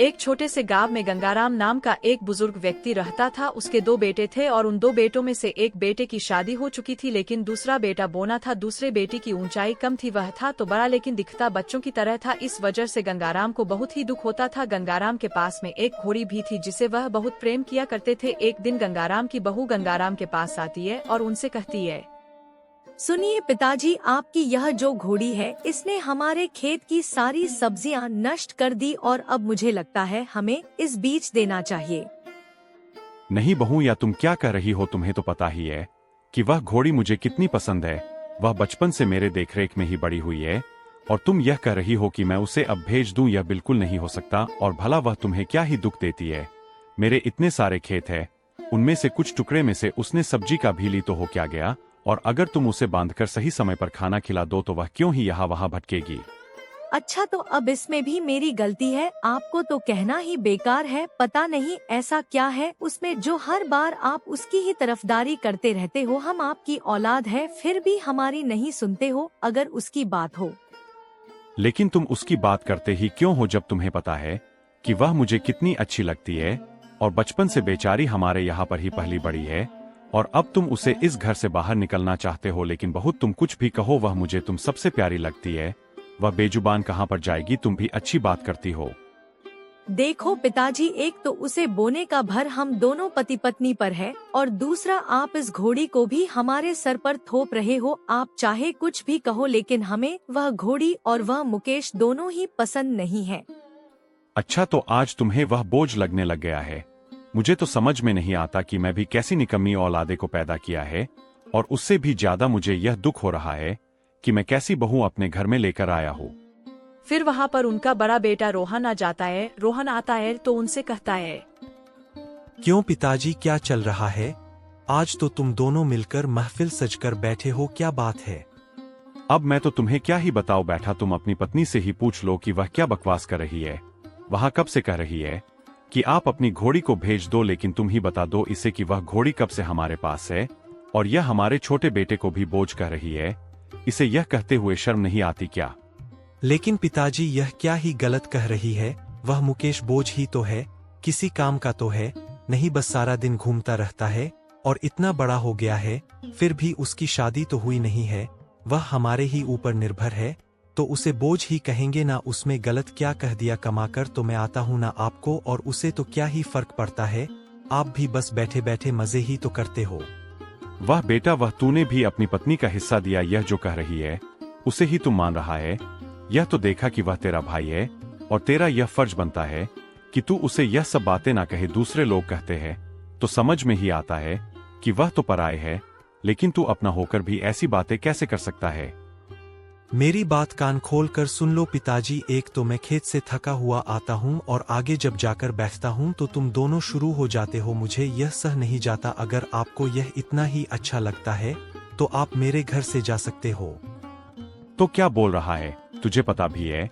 एक छोटे से गांव में गंगाराम नाम का एक बुजुर्ग व्यक्ति रहता था। उसके 2 बेटे थे और उन 2 बेटों में से एक बेटे की शादी हो चुकी थी, लेकिन दूसरा बेटा बोना था। दूसरे बेटे की ऊंचाई कम थी, वह था तो बड़ा लेकिन दिखता बच्चों की तरह था। इस वजह से गंगाराम को बहुत ही दुख होता था। गंगाराम के पास में एक घोड़ी भी थी जिसे वह बहुत प्रेम किया करते थे। एक दिन गंगाराम की बहू गंगाराम के पास आती है और उनसे कहती है, सुनिए पिताजी, आपकी यह जो घोड़ी है इसने हमारे खेत की सारी सब्जियां नष्ट कर दी और अब मुझे लगता है हमें इस बीच देना चाहिए। नहीं बहू, या तुम क्या कह रही हो? तुम्हें तो पता ही है कि वह घोड़ी मुझे कितनी पसंद है। वह बचपन से मेरे देखरेख में ही बड़ी हुई है और तुम यह कह रही हो कि मैं उसे अब भेज दूं? यह बिल्कुल नहीं हो सकता। और भला वह तुम्हें क्या ही दुख देती है? मेरे इतने सारे खेत हैं, उनमें से कुछ टुकड़े में से उसने सब्जी का भी ली तो हो क्या गया? और अगर तुम उसे बांधकर सही समय पर खाना खिला दो तो वह क्यों ही यहाँ वहाँ भटकेगी? अच्छा, तो अब इसमें भी मेरी गलती है? आपको तो कहना ही बेकार है। पता नहीं ऐसा क्या है उसमें जो हर बार आप उसकी ही तरफदारी करते रहते हो। हम आपकी औलाद है फिर भी हमारी नहीं सुनते हो अगर उसकी बात हो। लेकिन तुम उसकी बात करते ही क्यों हो जब तुम्हें पता है कि वह मुझे कितनी अच्छी लगती है और बचपन से बेचारी हमारे यहाँ पर ही पली बड़ी है। और अब तुम उसे इस घर से बाहर निकलना चाहते हो। लेकिन बहुत तुम कुछ भी कहो, वह मुझे तुम सबसे प्यारी लगती है। वह बेजुबान कहाँ पर जाएगी? तुम भी अच्छी बात करती हो। देखो पिताजी, एक तो उसे बोने का भर हम दोनों पति पत्नी पर है और दूसरा आप इस घोड़ी को भी हमारे सर पर थोप रहे हो। आप चाहे कुछ भी कहो लेकिन हमें वह घोड़ी और वह मुकेश दोनों ही पसंद नहीं है। अच्छा, तो आज तुम्हें वह बोझ लगने लग गया है। मुझे तो समझ में नहीं आता कि मैं भी कैसी निकम्मी औलादे को पैदा किया है। और उससे भी ज्यादा मुझे यह दुख हो रहा है कि मैं कैसी बहू अपने घर में लेकर आया हूँ। फिर वहाँ पर उनका बड़ा बेटा रोहन आ जाता है। रोहन आता है तो उनसे कहता है, क्यों पिताजी, क्या चल रहा है? आज तो तुम दोनों मिलकर महफिल सजकर बैठे हो, क्या बात है? अब मैं तो तुम्हें क्या ही बताऊं बैठा। तुम अपनी पत्नी से ही पूछ लो कि वह क्या बकवास कर रही है। वहाँ कब से कह रही है कि आप अपनी घोड़ी को भेज दो, लेकिन तुम ही बता दो इसे कि वह घोड़ी कब से हमारे पास है। और यह हमारे छोटे बेटे को भी बोझ कह रही है। इसे यह कहते हुए शर्म नहीं आती क्या? लेकिन पिताजी, यह क्या ही गलत कह रही है? वह मुकेश बोझ ही तो है, किसी काम का तो है नहीं, बस सारा दिन घूमता रहता है और इतना बड़ा हो गया है फिर भी उसकी शादी तो हुई नहीं है। वह हमारे ही ऊपर निर्भर है तो उसे बोझ ही कहेंगे ना? उसमें गलत क्या कह दिया? कमाकर तो मैं आता हूँ ना आपको, और उसे तो क्या ही फर्क पड़ता है? आप भी बस बैठे बैठे मजे ही तो करते हो। वाह बेटा, वह तूने भी अपनी पत्नी का हिस्सा दिया। यह जो कह रही है उसे ही तुम मान रहा है। यह तो देखा कि वह तेरा भाई है और तेरा यह फर्ज बनता है कि तू उसे यह सब बातें ना कहे। दूसरे लोग कहते हैं तो समझ में ही आता है कि वह तो पराए है, लेकिन तू अपना होकर भी ऐसी बातें कैसे कर सकता है? मेरी बात कान खोल कर सुन लो पिताजी। एक तो मैं खेत से थका हुआ आता हूँ और आगे जब जाकर बैठता हूँ तो तुम दोनों शुरू हो जाते हो। मुझे यह सह नहीं जाता। अगर आपको यह इतना ही अच्छा लगता है तो आप मेरे घर से जा सकते हो। तो क्या बोल रहा है? तुझे पता भी है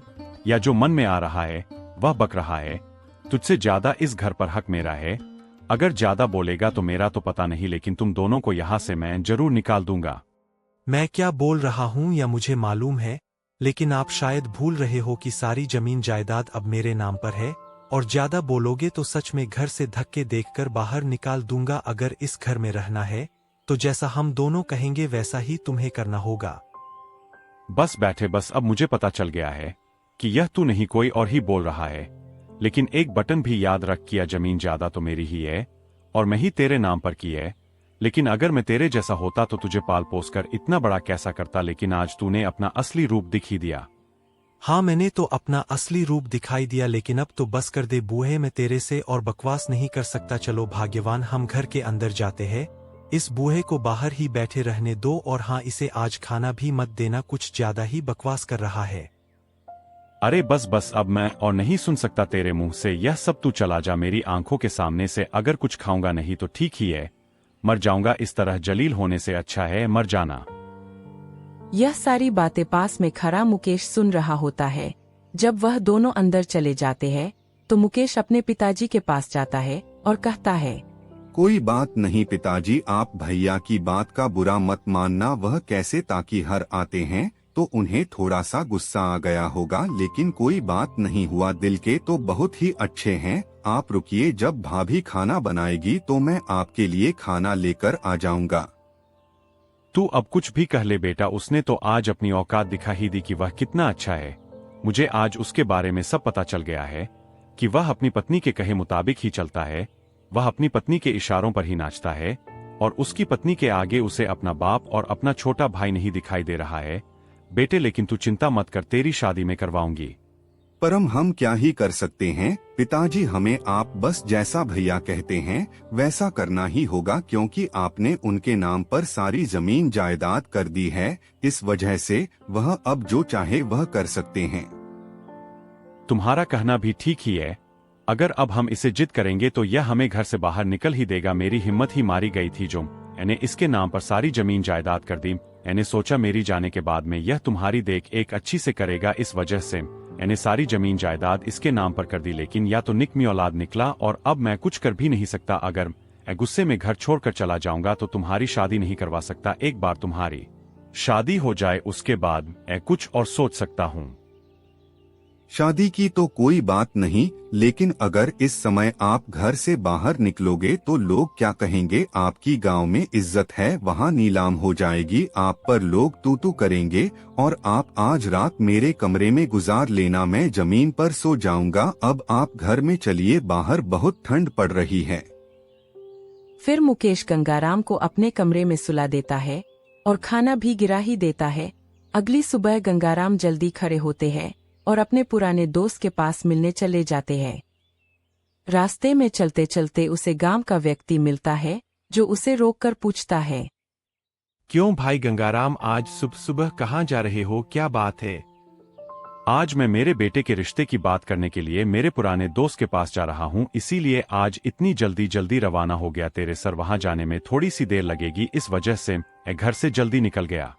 या जो मन में आ रहा है वह बक रहा है? तुझसे ज्यादा इस घर पर हक मेरा है। अगर ज्यादा बोलेगा तो मेरा तो पता नहीं, लेकिन तुम दोनों को यहाँ से मैं जरूर निकाल दूंगा। मैं क्या बोल रहा हूँ या मुझे मालूम है, लेकिन आप शायद भूल रहे हो कि सारी जमीन जायदाद अब मेरे नाम पर है और ज्यादा बोलोगे तो सच में घर से धक्के देखकर बाहर निकाल दूंगा। अगर इस घर में रहना है तो जैसा हम दोनों कहेंगे वैसा ही तुम्हें करना होगा। बस बैठे, बस अब मुझे पता चल गया है कि यह तू नहीं कोई और ही बोल रहा है। लेकिन एक बटन भी याद रख, किया जमीन ज्यादा तो मेरी ही है और मैं ही तेरे नाम पर की है। लेकिन अगर मैं तेरे जैसा होता तो तुझे पाल पोस कर इतना बड़ा कैसा करता। लेकिन आज तूने अपना असली रूप दिख ही दिया। हाँ, मैंने तो अपना असली रूप दिखाई दिया, लेकिन अब तो बस कर दे बूहे, मैं तेरे से और बकवास नहीं कर सकता। चलो भाग्यवान, हम घर के अंदर जाते हैं। इस बूहे को बाहर ही बैठे रहने दो और हाँ, इसे आज खाना भी मत देना, कुछ ज्यादा ही बकवास कर रहा है। अरे बस बस, अब मैं और नहीं सुन सकता तेरे मुंह से यह सब। तू चला जा मेरी आंखों के सामने से। अगर कुछ खाऊंगा नहीं तो ठीक ही है, मर जाऊंगा। इस तरह जलील होने से अच्छा है मर जाना। यह सारी बातें पास में खड़ा मुकेश सुन रहा होता है। जब वह दोनों अंदर चले जाते हैं तो मुकेश अपने पिताजी के पास जाता है और कहता है, कोई बात नहीं पिताजी, आप भैया की बात का बुरा मत मानना। वह कैसे ताकि हर आते हैं तो उन्हें थोड़ा सा गुस्सा आ गया होगा, लेकिन कोई बात नहीं हुआ। दिल के तो बहुत ही अच्छे हैं। आप रुकिए, जब भाभी खाना बनाएगी तो मैं आपके लिए खाना लेकर आ जाऊंगा। तू अब कुछ भी कह ले बेटा, उसने तो आज अपनी औकात दिखा ही दी कि वह कितना अच्छा है। मुझे आज उसके बारे में सब पता चल गया है कि वह अपनी पत्नी के कहे मुताबिक ही चलता है। वह अपनी पत्नी के इशारों पर ही नाचता है और उसकी पत्नी के आगे उसे अपना बाप और अपना छोटा भाई नहीं दिखाई दे रहा है। बेटे लेकिन तू चिंता मत कर, तेरी शादी में करवाऊंगी। परम हम क्या ही कर सकते हैं पिताजी, हमें आप बस जैसा भैया कहते हैं वैसा करना ही होगा, क्योंकि आपने उनके नाम पर सारी जमीन जायदाद कर दी है। इस वजह से वह अब जो चाहे वह कर सकते हैं। तुम्हारा कहना भी ठीक ही है। अगर अब हम इसे जिद करेंगे तो यह हमें घर से बाहर निकल ही देगा। मेरी हिम्मत ही मारी गई थी जो मैंने इसके नाम पर सारी जमीन जायदाद कर दी। मैंने सोचा मेरी जाने के बाद में यह तुम्हारी देख एक अच्छी से करेगा, इस वजह से मैंने सारी जमीन जायदाद इसके नाम पर कर दी। लेकिन या तो निकमी औलाद निकला और अब मैं कुछ कर भी नहीं सकता। अगर मैं गुस्से में घर छोड़कर चला जाऊंगा तो तुम्हारी शादी नहीं करवा सकता। एक बार तुम्हारी शादी हो जाए उसके बाद मैं कुछ और सोच सकता हूँ। शादी की तो कोई बात नहीं, लेकिन अगर इस समय आप घर से बाहर निकलोगे तो लोग क्या कहेंगे? आपकी गांव में इज्जत है, वहाँ नीलाम हो जाएगी, आप पर लोग तू तू करेंगे। और आप आज रात मेरे कमरे में गुजार लेना, मैं जमीन पर सो जाऊंगा। अब आप घर में चलिए, बाहर बहुत ठंड पड़ रही है। फिर मुकेश गंगाराम को अपने कमरे में सुला देता है और खाना भी गिरा ही देता है। अगली सुबह गंगाराम जल्दी खड़े होते हैं और अपने पुराने दोस्त के पास मिलने चले जाते हैं। रास्ते में चलते चलते उसे गांव का व्यक्ति मिलता है जो उसे रोककर पूछता है, क्यों भाई गंगाराम, आज सुबह सुबह कहाँ जा रहे हो, क्या बात है? आज मैं मेरे बेटे के रिश्ते की बात करने के लिए मेरे पुराने दोस्त के पास जा रहा हूँ, इसीलिए आज इतनी जल्दी रवाना हो गया। तेरे सर वहां जाने में थोड़ी सी देर लगेगी, इस वजह से मैं घर से जल्दी निकल गया।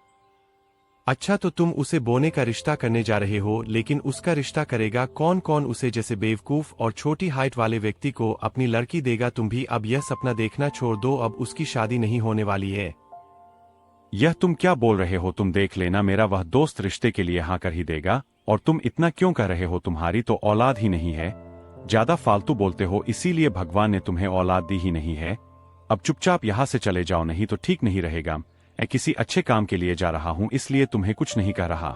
अच्छा, तो तुम उसे बोने का रिश्ता करने जा रहे हो, लेकिन उसका रिश्ता करेगा कौन? कौन उसे जैसे बेवकूफ और छोटी हाइट वाले व्यक्ति को अपनी लड़की देगा? तुम भी अब यह सपना देखना छोड़ दो, अब उसकी शादी नहीं होने वाली है। यह तुम क्या बोल रहे हो? तुम देख लेना, मेरा वह दोस्त रिश्ते के लिए हाँ कर ही देगा। और तुम इतना क्यों कह रहे हो? तुम्हारी तो औलाद ही नहीं है। ज्यादा फालतू बोलते हो, इसीलिए भगवान ने तुम्हें औलाद दी ही नहीं है। अब चुपचाप यहाँ से चले जाओ, नहीं तो ठीक नहीं रहेगा। मैं किसी अच्छे काम के लिए जा रहा हूँ, इसलिए तुम्हें कुछ नहीं कह रहा।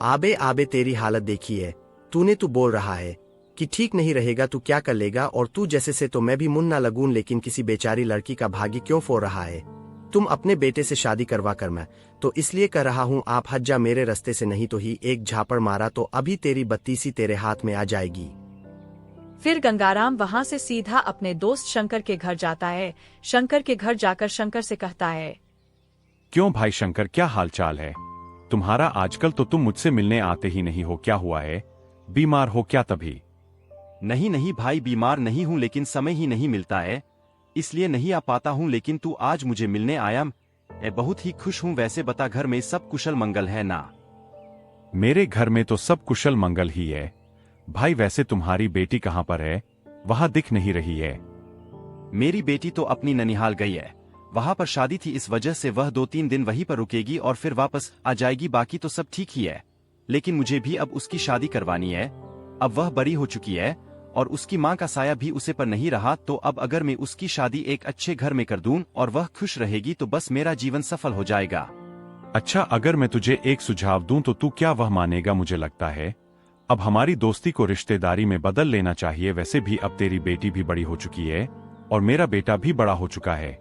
आबे आबे, तेरी हालत देखी है। तू बोल रहा है कि ठीक नहीं रहेगा, तू क्या कर लेगा? और तू जैसे से तो मैं भी मुन्ना लगून, लेकिन किसी बेचारी लड़की का भाग्य क्यों फोड़ रहा है? तुम अपने बेटे से शादी करवा कर, मैं तो इसलिए कर रहा हूँ। आप हट जा मेरे रास्ते से, नहीं तो ही एक झापड़ मारा तो अभी तेरी बत्तीसी तेरे हाथ में आ जाएगी। फिर गंगाराम वहां से सीधा अपने दोस्त शंकर के घर जाता है। शंकर के घर जाकर शंकर से कहता है, क्यों भाई शंकर, क्या हालचाल है तुम्हारा? आजकल तो तुम मुझसे मिलने आते ही नहीं हो, क्या हुआ है? बीमार हो क्या तभी? नहीं भाई, बीमार नहीं हूँ, लेकिन समय ही नहीं मिलता है, इसलिए नहीं आ पाता हूँ। लेकिन तू आज मुझे मिलने आया, मैं बहुत ही खुश हूँ। वैसे बता, घर में सब कुशल मंगल है ना? मेरे घर में तो सब कुशल मंगल ही है भाई। वैसे तुम्हारी बेटी कहाँ पर है? वहां दिख नहीं रही है। मेरी बेटी तो अपनी ननिहाल गई है, वहां पर शादी थी, इस वजह से वह 2-3 दिन वहीं पर रुकेगी और फिर वापस आ जाएगी। बाकी तो सब ठीक ही है, लेकिन मुझे भी अब उसकी शादी करवानी है। अब वह बड़ी हो चुकी है और उसकी माँ का साया भी उसे पर नहीं रहा, तो अब अगर मैं उसकी शादी एक अच्छे घर में कर दूं और वह खुश रहेगी तो बस मेरा जीवन सफल हो जाएगा। अच्छा, अगर मैं तुझे एक सुझाव दूं तो तू क्या वह मानेगा? मुझे लगता है अब हमारी दोस्ती को रिश्तेदारी में बदल लेना चाहिए। वैसे भी अब तेरी बेटी भी बड़ी हो चुकी है और मेरा बेटा भी बड़ा हो चुका है।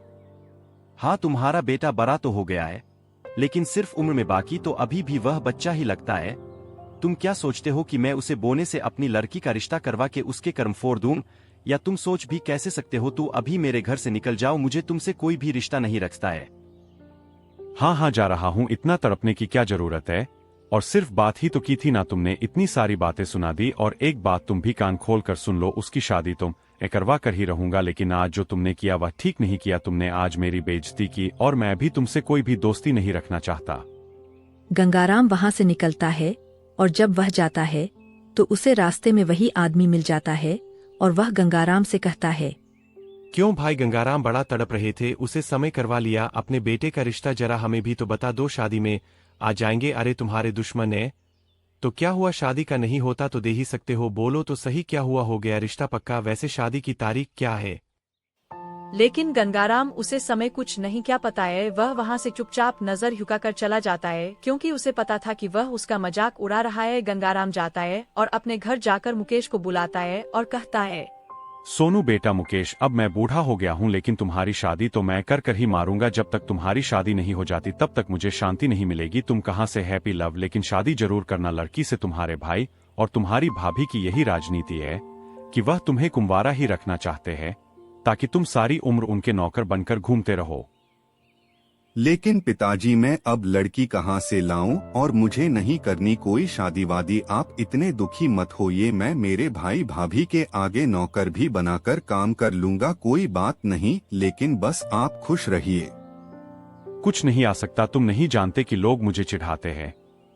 हाँ, तुम्हारा बेटा बड़ा तो हो गया है, लेकिन सिर्फ उम्र में, बाकी तो अभी भी वह बच्चा ही लगता है। तुम क्या सोचते हो कि मैं उसे बोने से अपनी लड़की का रिश्ता करवा के उसके कर्म फोड़ दूं? या तुम सोच भी कैसे सकते हो? तू अभी मेरे घर से निकल जाओ, मुझे तुमसे कोई भी रिश्ता नहीं रखता है। हाँ, जा रहा हूँ, इतना तड़पने की क्या जरूरत है? और सिर्फ बात ही तो की थी ना, तुमने इतनी सारी बातें सुना दी। और एक बात तुम भी कान खोल कर सुन लो, उसकी शादी तो मैं करवा कर ही रहूंगा, लेकिन आज जो तुमने किया वह ठीक नहीं किया। तुमने आज मेरी बेइज्जती की और मैं भी तुमसे कोई भी दोस्ती नहीं रखना चाहता। गंगाराम वहां से निकलता है और जब वह जाता है तो उसे रास्ते में वही आदमी मिल जाता है और वह गंगाराम से कहता है, क्यों भाई गंगाराम, बड़ा तड़प रहे थे, उसे समय करवा लिया। अपने बेटे का रिश्ता जरा हमें भी तो बता दो, शादी में आ जाएंगे। अरे तुम्हारे दुश्मन है तो क्या हुआ, शादी का नहीं होता तो दे ही सकते हो, बोलो तो सही क्या हुआ, हो गया रिश्ता पक्का, वैसे शादी की तारीख क्या है? लेकिन गंगाराम उसे समय कुछ नहीं क्या पता है, वह वहां से चुपचाप नजर झुकाकर चला जाता है क्योंकि उसे पता था कि वह उसका मजाक उड़ा रहा है। गंगाराम जाता है और अपने घर जाकर मुकेश को बुलाता है और कहता है, सोनू बेटा मुकेश, अब मैं बूढ़ा हो गया हूँ लेकिन तुम्हारी शादी तो मैं कर कर ही मारूंगा। जब तक तुम्हारी शादी नहीं हो जाती तब तक मुझे शांति नहीं मिलेगी। तुम कहाँ से हैप्पी लव, लेकिन शादी जरूर करना लड़की से। तुम्हारे भाई और तुम्हारी भाभी की यही राजनीति है कि वह तुम्हें कुंवारा ही रखना चाहते हैं ताकि तुम सारी उम्र उनके नौकर बनकर घूमते रहो। लेकिन पिताजी मैं अब लड़की कहाँ से लाऊं, और मुझे नहीं करनी कोई शादी वादी। आप इतने दुखी मत होइए, मैं मेरे भाई भाभी के आगे नौकर भी बनाकर काम कर लूंगा, कोई बात नहीं, लेकिन बस आप खुश रहिए। कुछ नहीं आ सकता, तुम नहीं जानते कि लोग मुझे चिढ़ाते हैं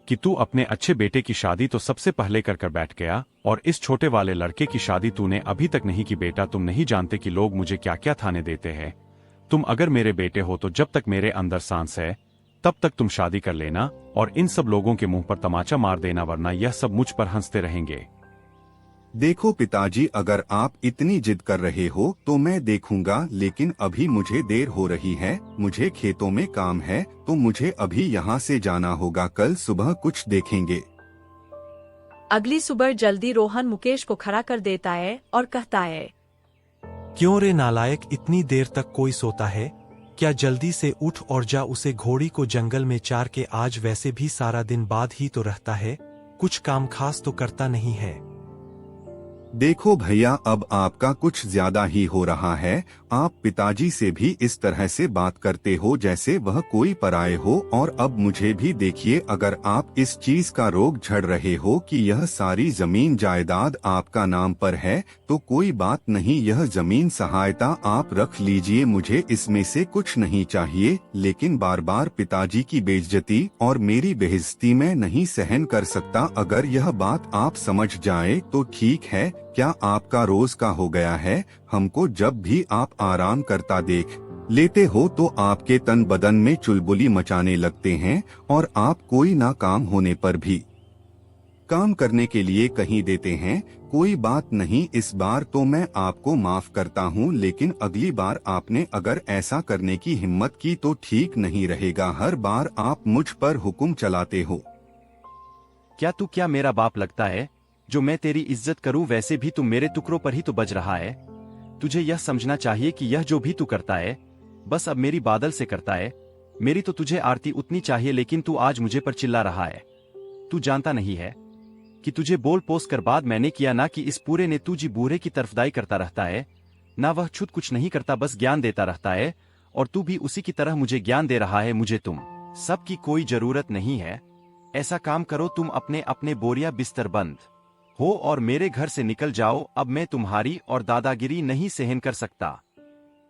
कि तू अपने अच्छे बेटे की शादी तो सबसे पहले कर बैठ गया और इस छोटे वाले लड़के की शादी तूने अभी तक नहीं की। बेटा तुम नहीं जानते कि लोग मुझे क्या क्या थाने देते हैं। तुम अगर मेरे बेटे हो तो जब तक मेरे अंदर सांस है तब तक तुम शादी कर लेना और इन सब लोगों के मुंह पर तमाचा मार देना, वरना यह सब मुझ पर हंसते रहेंगे। देखो पिताजी, अगर आप इतनी जिद कर रहे हो तो मैं देखूंगा, लेकिन अभी मुझे देर हो रही है, मुझे खेतों में काम है तो मुझे अभी यहाँ से जाना होगा, कल सुबह कुछ देखेंगे। अगली सुबह जल्दी रोहन मुकेश को खड़ा कर देता है और कहता है, क्यों रे नालायक, इतनी देर तक कोई सोता है क्या? जल्दी से उठ और जा उसे घोड़ी को जंगल में चार के, आज वैसे भी सारा दिन बाद ही तो रहता है, कुछ काम खास तो करता नहीं है। देखो भैया, अब आपका कुछ ज्यादा ही हो रहा है। आप पिताजी से भी इस तरह से बात करते हो जैसे वह कोई पराये हो, और अब मुझे भी देखिए, अगर आप इस चीज का रोग झड़ रहे हो कि यह सारी जमीन जायदाद आपका नाम पर है तो कोई बात नहीं, यह जमीन सहायता आप रख लीजिए, मुझे इसमें से कुछ नहीं चाहिए, लेकिन बार बार पिताजी की बेइज्जती और मेरी बेइज्जती मैं नहीं सहन कर सकता। अगर यह बात आप समझ जाए तो ठीक है, क्या आपका रोज का हो गया है? हमको जब भी आप आराम करता देख लेते हो तो आपके तन बदन में चुलबुली मचाने लगते हैं, और आप कोई ना काम होने पर भी काम करने के लिए कहीं देते हैं। कोई बात नहीं, इस बार तो मैं आपको माफ करता हूँ, लेकिन अगली बार आपने अगर ऐसा करने की हिम्मत की तो ठीक नहीं रहेगा। हर बार आप मुझ पर हुक्म चलाते हो। क्या तू क्या मेरा बाप लगता है जो मैं तेरी इज्जत करूं? वैसे भी तू मेरे टुकड़ों पर ही तो बज रहा है। तुझे यह समझना चाहिए कि यह जो भी तू करता है बस अब मेरी बादल से करता है। मेरी तो तुझे आरती उतनी चाहिए, लेकिन तू आज मुझे पर चिल्ला रहा है। तू जानता नहीं है कि तुझे बोल पोस कर बाद मैंने किया ना कि इस पूरे ने तुझी बूढ़े की तरफदाई करता रहता है ना, वह खुद कुछ नहीं करता, बस ज्ञान देता रहता है, और तू भी उसी की तरह मुझे ज्ञान दे रहा है। मुझे तुम सबकी कोई जरूरत नहीं है। ऐसा काम करो, तुम अपने अपने बोरिया बिस्तर बंद हो और मेरे घर से निकल जाओ। अब मैं तुम्हारी और दादागिरी नहीं सहन कर सकता।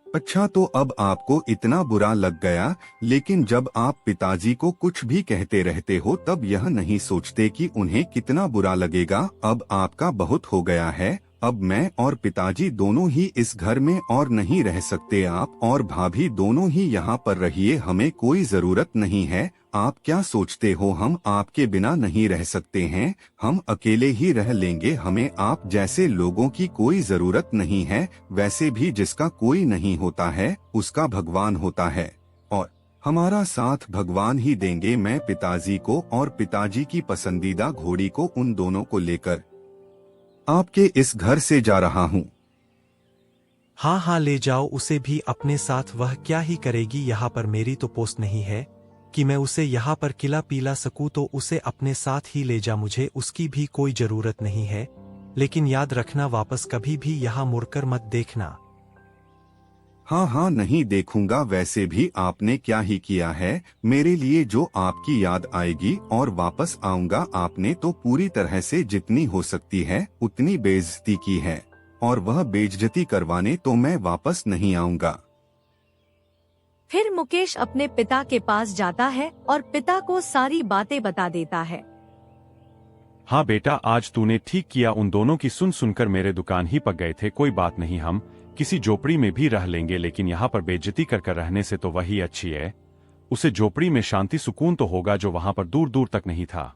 अच्छा, तो अब आपको इतना बुरा लग गया, लेकिन जब आप पिताजी को कुछ भी कहते रहते हो तब यह नहीं सोचते कि उन्हें कितना बुरा लगेगा। अब आपका बहुत हो गया है, अब मैं और पिताजी दोनों ही इस घर में और नहीं रह सकते। आप और भाभी दोनों ही यहाँ पर रहिए, हमें कोई जरूरत नहीं है। आप क्या सोचते हो हम आपके बिना नहीं रह सकते हैं? हम अकेले ही रह लेंगे, हमें आप जैसे लोगों की कोई जरूरत नहीं है। वैसे भी जिसका कोई नहीं होता है उसका भगवान होता है, और हमारा साथ भगवान ही देंगे। मैं पिताजी को और पिताजी की पसंदीदा घोड़ी को, उन दोनों को लेकर आपके इस घर से जा रहा हूँ। हाँ हाँ, ले जाओ उसे भी अपने साथ, वह क्या ही करेगी यहाँ पर। मेरी तो पोस्ट नहीं है कि मैं उसे यहाँ पर खिला पिला सकूं, तो उसे अपने साथ ही ले जा, मुझे उसकी भी कोई जरूरत नहीं है। लेकिन याद रखना, वापस कभी भी यहाँ मुड़कर मत देखना। हाँ हाँ, नहीं देखूंगा। वैसे भी आपने क्या ही किया है मेरे लिए जो आपकी याद आएगी, और वापस आऊंगा। आपने तो पूरी तरह से जितनी हो सकती है उतनी बेइज्जती की है, और वह बेइज्जती करवाने तो मैं वापस नहीं आऊंगा। फिर मुकेश अपने पिता के पास जाता है और पिता को सारी बातें बता देता है। हाँ बेटा, आज तूने ठीक किया, उन दोनों की सुन सुनकर मेरे दुकान ही पक गए थे। कोई बात नहीं, हम किसी झोपड़ी में भी रह लेंगे, लेकिन यहाँ पर बेइज्जती कर रहने से तो वही अच्छी है। उसे झोपड़ी में शांति सुकून तो होगा जो वहां पर दूर दूर तक नहीं था।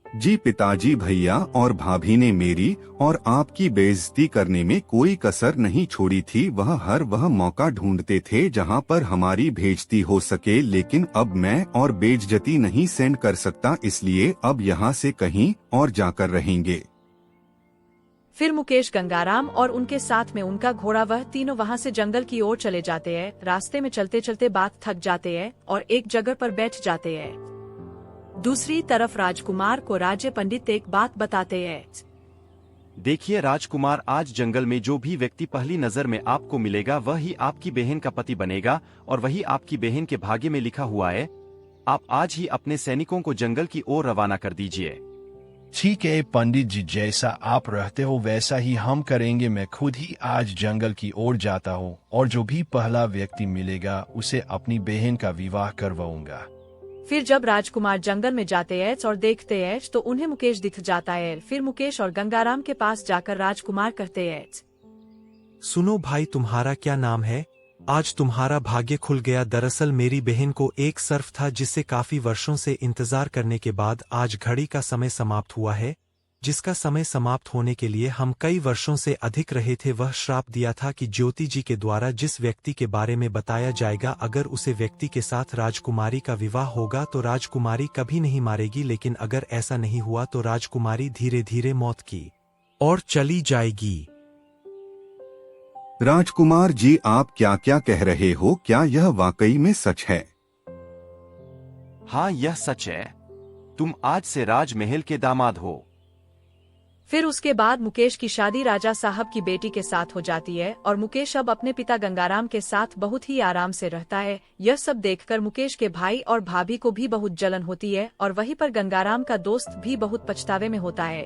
जी पिताजी, भैया और भाभी ने मेरी और आपकी बेइज्जती करने में कोई कसर नहीं छोड़ी थी। वह मौका ढूंढते थे जहां पर हमारी बेइज्जती हो सके, लेकिन अब मैं और बेइज्जती नहीं सहन कर सकता, इसलिए अब यहां से कहीं और जाकर रहेंगे। फिर मुकेश, गंगाराम और उनके साथ में उनका घोड़ा, वह तीनों वहां से जंगल की ओर चले जाते हैं। रास्ते में चलते चलते बात थक जाते हैं और एक जगह पर बैठ जाते हैं। दूसरी तरफ राजकुमार को राज्य पंडित एक बात बताते हैं। देखिए राजकुमार, आज जंगल में जो भी व्यक्ति पहली नजर में आपको मिलेगा वह ही आपकी बहन का पति बनेगा और वही आपकी बहन के भाग्य में लिखा हुआ है। आप आज ही अपने सैनिकों को जंगल की ओर रवाना कर दीजिए। ठीक है पंडित जी, जैसा आप रहते हो वैसा ही हम करेंगे। मैं खुद ही आज जंगल की ओर जाता हूँ और जो भी पहला व्यक्ति मिलेगा उसे अपनी बहन का विवाह करवाऊंगा। फिर जब राजकुमार जंगल में जाते हैं और देखते हैं तो उन्हें मुकेश दिख जाता है। फिर मुकेश और गंगाराम के पास जाकर राजकुमार कहते हैं, सुनो भाई, तुम्हारा क्या नाम है? आज तुम्हारा भाग्य खुल गया। दरअसल मेरी बहन को एक सर्फ था जिसे काफी वर्षों से इंतजार करने के बाद आज घड़ी का समय समाप्त हुआ है, जिसका समय समाप्त होने के लिए हम कई वर्षों से अधिक रहे थे। वह श्राप दिया था कि ज्योति जी के द्वारा जिस व्यक्ति के बारे में बताया जाएगा, अगर उसे व्यक्ति के साथ राजकुमारी का विवाह होगा तो राजकुमारी कभी नहीं मारेगी, लेकिन अगर ऐसा नहीं हुआ तो राजकुमारी धीरे धीरे मौत की ओर चली जाएगी। राजकुमार जी, आप क्या क्या कह रहे हो? क्या यह वाकई में सच है? हाँ, यह सच है। तुम आज से राजमहल के दामाद हो। फिर उसके बाद मुकेश की शादी राजा साहब की बेटी के साथ हो जाती है और मुकेश अब अपने पिता गंगाराम के साथ बहुत ही आराम से रहता है। यह सब देखकर मुकेश के भाई और भाभी को भी बहुत जलन होती है और वहीं पर गंगाराम का दोस्त भी बहुत पछतावे में होता है।